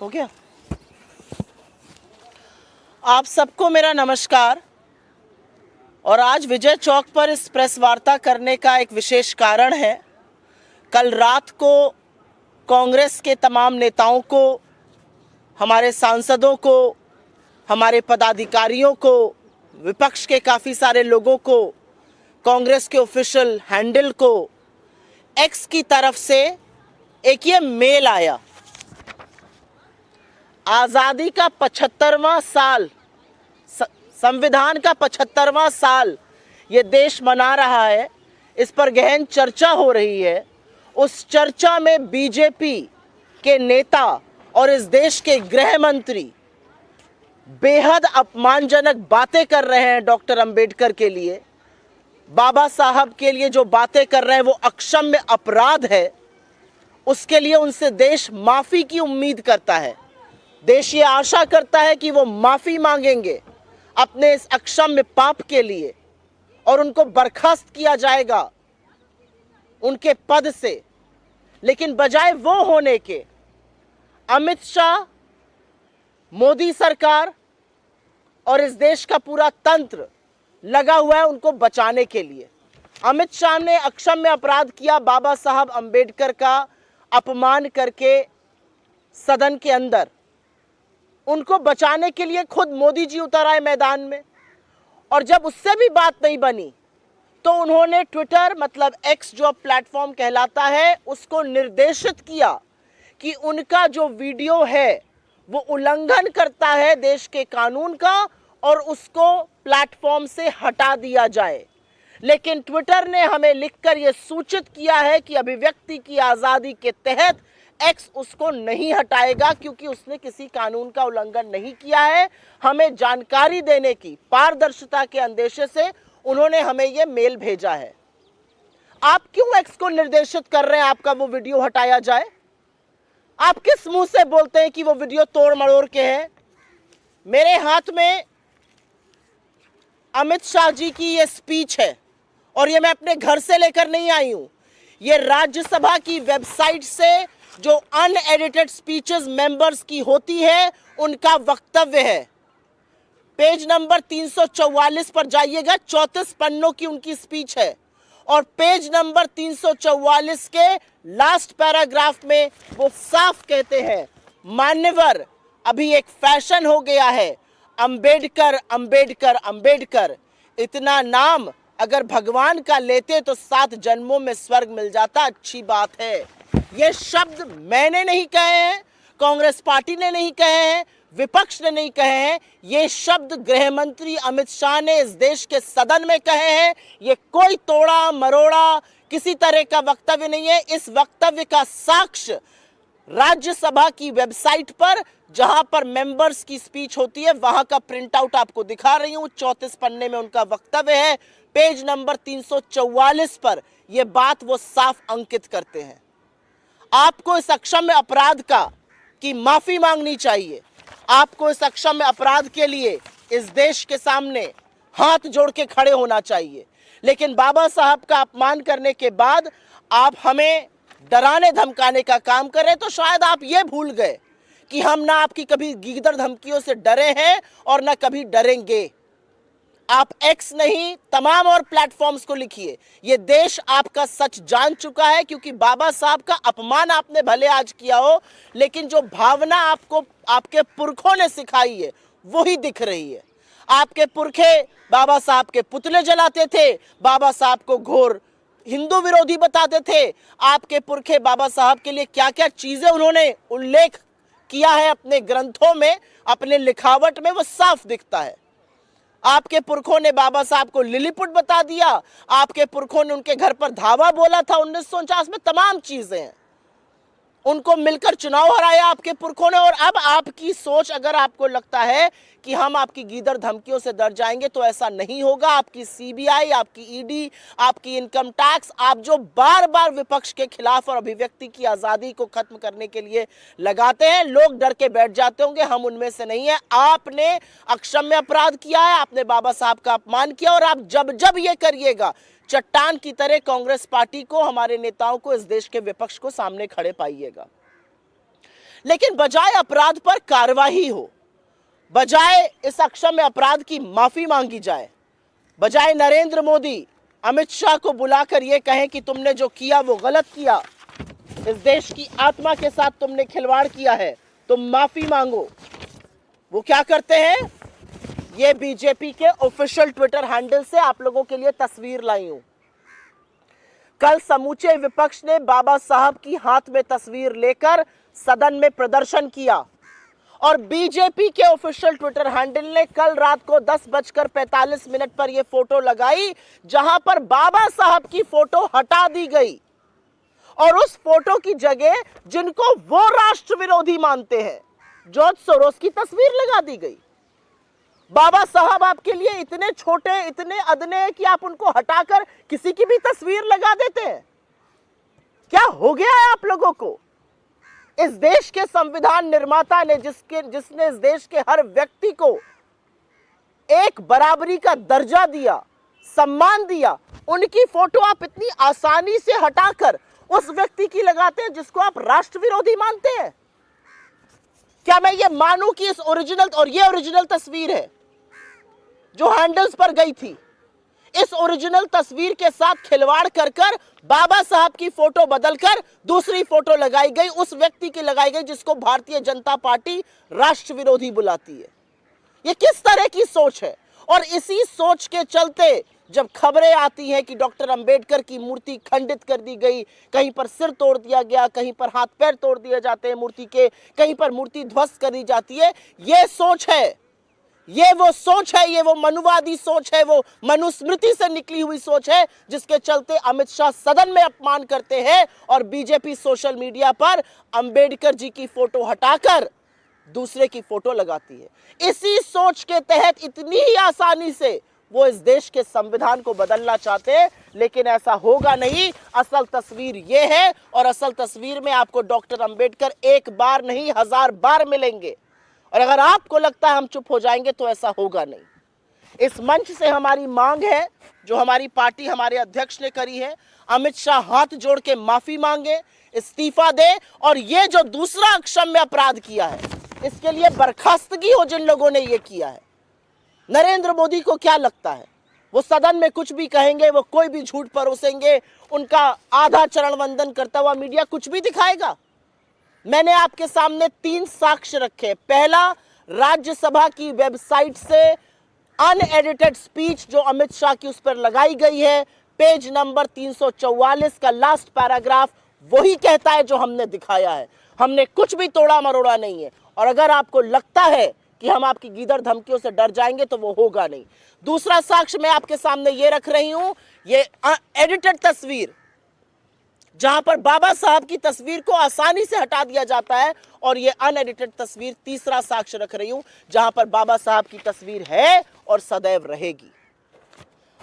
हो गया। आप सबको मेरा नमस्कार। और आज विजय चौक पर इस प्रेस वार्ता करने का एक विशेष कारण है। कल रात को कांग्रेस के तमाम नेताओं को, हमारे सांसदों को, हमारे पदाधिकारियों को, विपक्ष के काफ़ी सारे लोगों को, कांग्रेस के ऑफिशियल हैंडल को एक्स की तरफ से एक ये मेल आया। आज़ादी का 75वां साल, संविधान का 75वां साल ये देश मना रहा है, इस पर गहन चर्चा हो रही है। उस चर्चा में बीजेपी के नेता और इस देश के गृह मंत्री बेहद अपमानजनक बातें कर रहे हैं डॉक्टर अंबेडकर के लिए, बाबा साहब के लिए जो बातें कर रहे हैं वो अक्षम्य अपराध है। उसके लिए उनसे देश माफ़ी की उम्मीद करता है। देश ये आशा करता है कि वो माफ़ी मांगेंगे अपने इस अक्षम्य पाप के लिए और उनको बर्खास्त किया जाएगा उनके पद से। लेकिन बजाय वो होने के, अमित शाह, मोदी सरकार और इस देश का पूरा तंत्र लगा हुआ है उनको बचाने के लिए। अमित शाह ने अक्षम्य अपराध किया, बाबा साहब अंबेडकर का अपमान करके सदन के अंदर। उनको बचाने के लिए खुद मोदी जी उतर आए मैदान में। और जब उससे भी बात नहीं बनी तो उन्होंने ट्विटर, मतलब एक्स जो प्लेटफॉर्म कहलाता है, उसको निर्देशित किया कि उनका जो वीडियो है वो उल्लंघन करता है देश के कानून का और उसको प्लेटफॉर्म से हटा दिया जाए। लेकिन ट्विटर ने हमें लिखकर यह सूचित किया है कि अभिव्यक्ति की आज़ादी के तहत एक्स उसको नहीं हटाएगा क्योंकि उसने किसी कानून का उल्लंघन नहीं किया है। हमें जानकारी देने की पारदर्शिता के अंदेशे से उन्होंने हमें यह मेल भेजा है। आप क्यों एक्स को निर्देशित कर रहे हैं आपका वो वीडियो हटाया जाए? आप किस मुंह से बोलते हैं कि वो वीडियो तोड़ मरोड़ के है? मेरे हाथ में अमित शाह जी की ये स्पीच है और ये मैं अपने घर से लेकर नहीं आई हूं। ये राज्यसभा की वेबसाइट से जो अनएडिटेड स्पीचेस मेंबर्स की होती है उनका वक्तव्य है। पेज नंबर 344 पर जाइएगा, 34 पन्नों की उनकी स्पीच है। और पेज नंबर 344 के लास्ट पैराग्राफ में वो साफ कहते हैं, मान्यवर, अभी एक फैशन हो गया है, अंबेडकर अंबेडकर अंबेडकर। इतना नाम अगर भगवान का लेते तो 7 जन्मों में स्वर्ग मिल जाता। अच्छी बात है। ये शब्द मैंने नहीं कहे हैं, कांग्रेस पार्टी ने नहीं कहे हैं, विपक्ष ने नहीं कहे हैं। ये शब्द गृह मंत्री अमित शाह ने इस देश के सदन में कहे हैं। ये कोई तोड़ा मरोड़ा किसी तरह का वक्तव्य नहीं है। इस वक्तव्य का साक्ष्य राज्यसभा की वेबसाइट पर, जहां पर मेंबर्स की स्पीच होती है, वहां का प्रिंट आउट आपको दिखा रही हूं। 34 पन्ने में उनका वक्तव्य है। पेज नंबर 344 पर यह बात वो साफ अंकित करते हैं। आपको इस अक्षम्य अपराध की माफी मांगनी चाहिए। आपको इस अक्षम्य अपराध के लिए इस देश के सामने हाथ जोड़ के खड़े होना चाहिए। लेकिन बाबा साहब का अपमान करने के बाद आप हमें डराने धमकाने का काम कर रहे हैं। तो शायद आप ये भूल गए कि हम ना आपकी कभी गीदड़ धमकियों से डरे हैं और ना कभी डरेंगे। आप एक्स नहीं, तमाम और प्लेटफॉर्म्स को लिखिए। ये देश आपका सच जान चुका है, क्योंकि बाबा साहब का अपमान आपने भले आज किया हो, लेकिन जो भावना आपको आपके पुरखों ने सिखाई है वही दिख रही है। आपके पुरखे बाबा साहब के पुतले जलाते थे, बाबा साहब को घोर हिंदू विरोधी बताते थे। आपके पुरखे बाबा साहब के लिए क्या क्या चीजें उन्होंने उल्लेख किया है अपने ग्रंथों में, अपने लिखावट में, वो साफ दिखता है। आपके पुरखों ने बाबा साहब को लिलीपुट बता दिया। आपके पुरखों ने उनके घर पर धावा बोला था 1949 में। तमाम चीजें हैं। उनको मिलकर चुनाव हराया आपके पुरखों ने। और अब आपकी सोच, अगर आपको लगता है कि हम आपकी गीदड़ धमकियों से डर जाएंगे, तो ऐसा नहीं होगा। आपकी सीबीआई, आपकी ईडी, आपकी इनकम टैक्स, आप जो बार बार विपक्ष के खिलाफ और अभिव्यक्ति की आजादी को खत्म करने के लिए लगाते हैं, लोग डर के बैठ जाते होंगे। हम उनमें से नहीं है। आपने अक्षम्य अपराध किया है, आपने बाबा साहब का अपमान किया, और आप जब जब ये करिएगा, चट्टान की तरह कांग्रेस पार्टी को, हमारे नेताओं को, इस देश के विपक्ष को सामने खड़े पाइएगा। लेकिन बजाय अपराध पर कार्रवाई हो, बजाय इस अक्षम्य अपराध की माफी मांगी जाए, बजाय नरेंद्र मोदी अमित शाह को बुलाकर यह कहें कि तुमने जो किया वो गलत किया, इस देश की आत्मा के साथ तुमने खिलवाड़ किया है, तुम माफी मांगो, वो क्या करते हैं? ये बीजेपी के ऑफिशियल ट्विटर हैंडल से आप लोगों के लिए तस्वीर लाई हूं। कल समूचे विपक्ष ने बाबा साहब की हाथ में तस्वीर लेकर सदन में प्रदर्शन किया और बीजेपी के ऑफिशियल ट्विटर हैंडल ने कल रात को 10:45 पर यह फोटो लगाई, जहां पर बाबा साहब की फोटो हटा दी गई और उस फोटो की जगह जिनको वो राष्ट्र विरोधी मानते हैं, जॉर्ज सोरोस की तस्वीर लगा दी गई। बाबा साहब आपके लिए इतने छोटे, इतने अदने हैं कि आप उनको हटाकर किसी की भी तस्वीर लगा देते हैं। क्या हो गया है आप लोगों को? इस देश के संविधान निर्माता ने जिसने इस देश के हर व्यक्ति को एक बराबरी का दर्जा दिया, सम्मान दिया, उनकी फोटो आप इतनी आसानी से हटाकर उस व्यक्ति की लगाते हैं जिसको आप राष्ट्र विरोधी मानते हैं। क्या मैं ये मानूं कि इस ओरिजिनल, और ये ओरिजिनल तस्वीर है जो हैंडल्स पर गई थी, इस ओरिजिनल तस्वीर के साथ खिलवाड़ कर बाबा साहब की फोटो बदलकर दूसरी फोटो लगाई गई, उस व्यक्ति की लगाई गई जिसको भारतीय जनता पार्टी राष्ट्र विरोधी बुलाती है। ये किस तरह की सोच है? और इसी सोच के चलते जब खबरें आती हैं कि डॉक्टर अंबेडकर की मूर्ति खंडित कर दी गई, कहीं पर सिर तोड़ दिया गया, कहीं पर हाथ पैर तोड़ दिए जाते हैं मूर्ति के, कहीं पर मूर्ति ध्वस्त कर दी जाती है, ये सोच है, ये वो सोच है, ये वो मनुवादी सोच है, वो मनुस्मृति से निकली हुई सोच है, जिसके चलते अमित शाह सदन में अपमान करते हैं और बीजेपी सोशल मीडिया पर अंबेडकर जी की फोटो हटाकर दूसरे की फोटो लगाती है। इसी सोच के तहत इतनी ही आसानी से वो इस देश के संविधान को बदलना चाहते हैं, लेकिन ऐसा होगा नहीं। असल तस्वीर ये है और असल तस्वीर में आपको डॉक्टर अंबेडकर एक बार नहीं 1000 बार मिलेंगे। और अगर आपको लगता है हम चुप हो जाएंगे तो ऐसा होगा नहीं। इस मंच से हमारी मांग है, जो हमारी पार्टी, हमारे अध्यक्ष ने करी है, अमित शाह हाथ जोड़ के माफी मांगे, इस्तीफा दे और ये जो दूसरा अक्षम्य अपराध किया है इसके लिए बर्खास्तगी हो जिन लोगों ने ये किया है। नरेंद्र मोदी को क्या लगता है वो सदन में कुछ भी कहेंगे, वो कोई भी झूठ परोसेंगे, उनका आधा चरण वंदन करता हुआ मीडिया कुछ भी दिखाएगा? मैंने आपके सामने 3 साक्ष्य रखे। पहला, राज्यसभा की वेबसाइट से अनएडिटेड स्पीच जो अमित शाह की उस पर लगाई गई है, पेज नंबर 344 का लास्ट पैराग्राफ वही कहता है जो हमने दिखाया है। हमने कुछ भी तोड़ा मरोड़ा नहीं है। और अगर आपको लगता है कि हम आपकी गीदड़ धमकियों से डर जाएंगे तो वो होगा नहीं। दूसरा साक्ष्य मैं आपके सामने ये रख रही हूं, ये एडिटेड तस्वीर जहां पर बाबा साहब की तस्वीर को आसानी से हटा दिया जाता है, और ये अनएडिटेड तस्वीर तीसरा साक्ष्य रख रही हूं जहां पर बाबा साहब की तस्वीर है और सदैव रहेगी।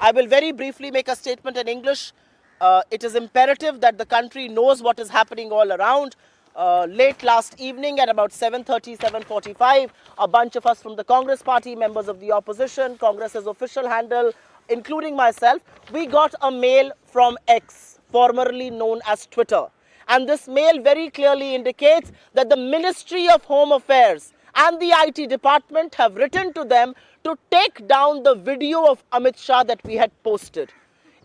I will very briefly make a statement in English. It is imperative that the country knows what is happening all around. Late last evening at about 7:30, 7:45, a bunch of us from the Congress party, members of the opposition, Congress's official handle, including myself, we got a mail from X, formerly known as Twitter. And this mail very clearly indicates that the Ministry of Home Affairs and the IT department have written to them to take down the video of Amit Shah that we had posted.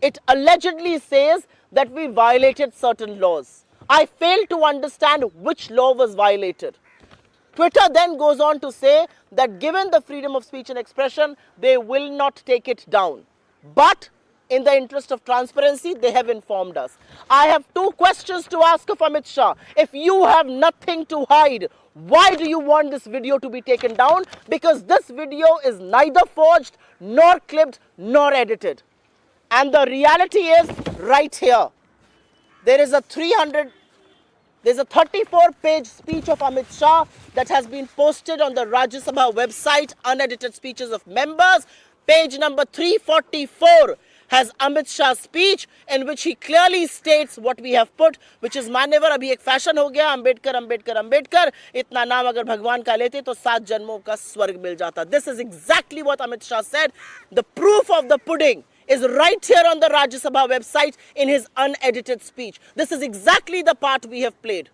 It allegedly says that we violated certain laws. I fail to understand which law was violated. Twitter then goes on to say that given the freedom of speech and expression, they will not take it down. But in the interest of transparency, they have informed us. I have 2 questions to ask of Amit Shah. If you have nothing to hide, why do you want this video to be taken down? Because this video is neither forged, nor clipped, nor edited. And the reality is right here. There is a 34-page speech of Amit Shah that has been posted on the Rajya Sabha website, unedited speeches of members. Page number 344 has Amit Shah's speech in which he clearly states what we have put, which is मान्यवर। अभी एक fashion हो गया, अंबेडकर अंबेडकर अंबेडकर, इतना नाम अगर भगवान का लेते तो 7 जन्मों का स्वर्ग मिल जाता। This is exactly what Amit Shah said. The proof of the pudding is right here on the Rajya Sabha website in his unedited speech. This is exactly the part we have played.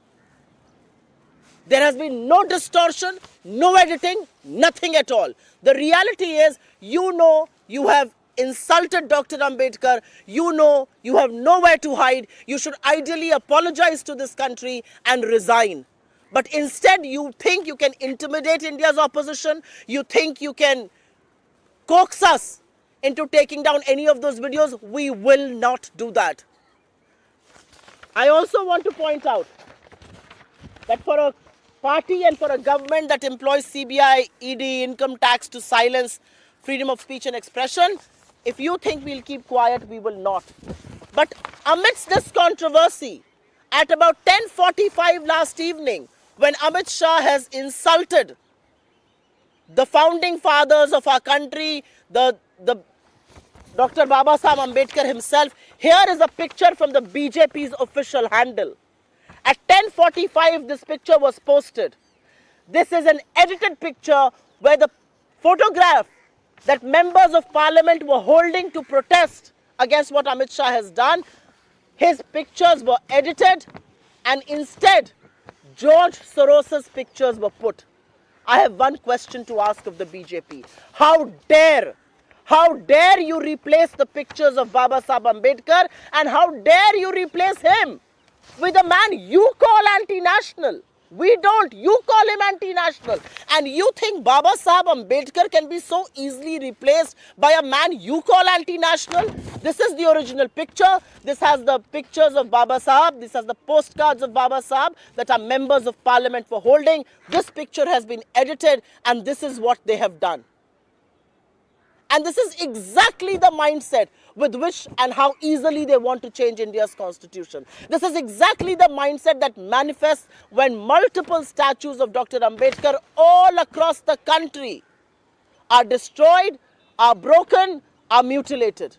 There has been no distortion, no editing, nothing at all. The reality is, you have insulted Dr. Ambedkar, you have nowhere to hide. You should ideally apologize to this country and resign. But instead, you think you can intimidate India's opposition, you think you can coax us into taking down any of those videos. We will not do that. I also want to point out that for a party and for a government that employs CBI, ED, income tax to silence freedom of speech and expression, if you think we'll keep quiet, we will not. But amidst this controversy, at about 10:45 last evening, when Amit Shah has insulted the founding fathers of our country, the Dr. Baba Saheb Ambedkar himself, here is a picture from the BJP's official handle. At 10:45, this picture was posted. This is an edited picture where the photograph that members of parliament were holding to protest against what Amit Shah has done, his pictures were edited, and instead George Soros's pictures were put. I have one question to ask of the BJP. How dare you replace the pictures of Baba Saheb Ambedkar, and how dare you replace him with a man you call anti-national? We don't. You call him anti-national. And you think Baba Saheb Ambedkar can be so easily replaced by a man you call anti-national? This is the original picture. This has the pictures of Baba Saheb. This has the postcards of Baba Saheb that our members of parliament were holding. This picture has been edited, and this is what they have done. And this is exactly the mindset with which and how easily they want to change India's constitution. This is exactly the mindset that manifests when multiple statues of Dr. Ambedkar all across the country are destroyed, are broken, are mutilated.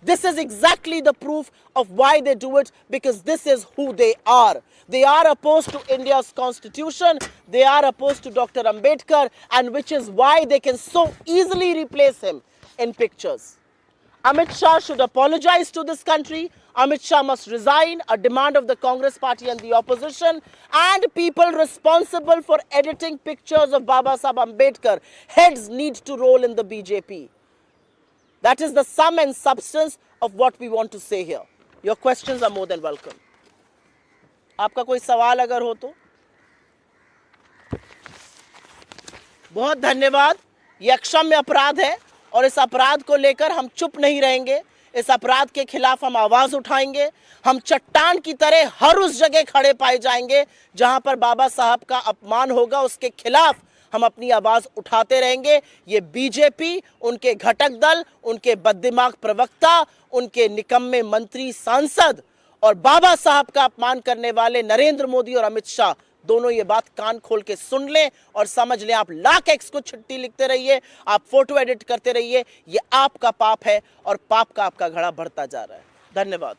This is exactly the proof of why they do it, because this is who they are. They are opposed to India's constitution, they are opposed to Dr. Ambedkar, and which is why they can so easily replace him in pictures. Amit Shah should apologize to this country. Amit Shah must resign, a demand of the Congress party and the opposition, and people responsible for editing pictures of Baba Saheb Ambedkar. Heads need to roll in the BJP. That is the sum and substance of what we want to say here. Your questions are more than welcome. आपका कोई सवाल अगर हो तो? बहुत धन्यवाद. ये अक्षम्य अपराध है और इस अपराध को लेकर हम चुप नहीं रहेंगे. इस अपराध के खिलाफ हम आवाज उठाएंगे. हम चट्टान की तरह हर उस जगह खड़े पाए जाएंगे जहां पर बाबा साहब का अपमान होगा. उसके खिलाफ हम अपनी आवाज उठाते रहेंगे. ये बीजेपी, उनके घटक दल, उनके बददिमाग प्रवक्ता, उनके निकम्मे मंत्री सांसद और बाबा साहब का अपमान करने वाले नरेंद्र मोदी और अमित शाह दोनों ये बात कान खोल के सुन लें और समझ लें. आप लाख एक्स को चिट्ठी लिखते रहिए, आप फोटो एडिट करते रहिए, ये आपका पाप है और पाप का आपका घड़ा बढ़ता जा रहा है. धन्यवाद.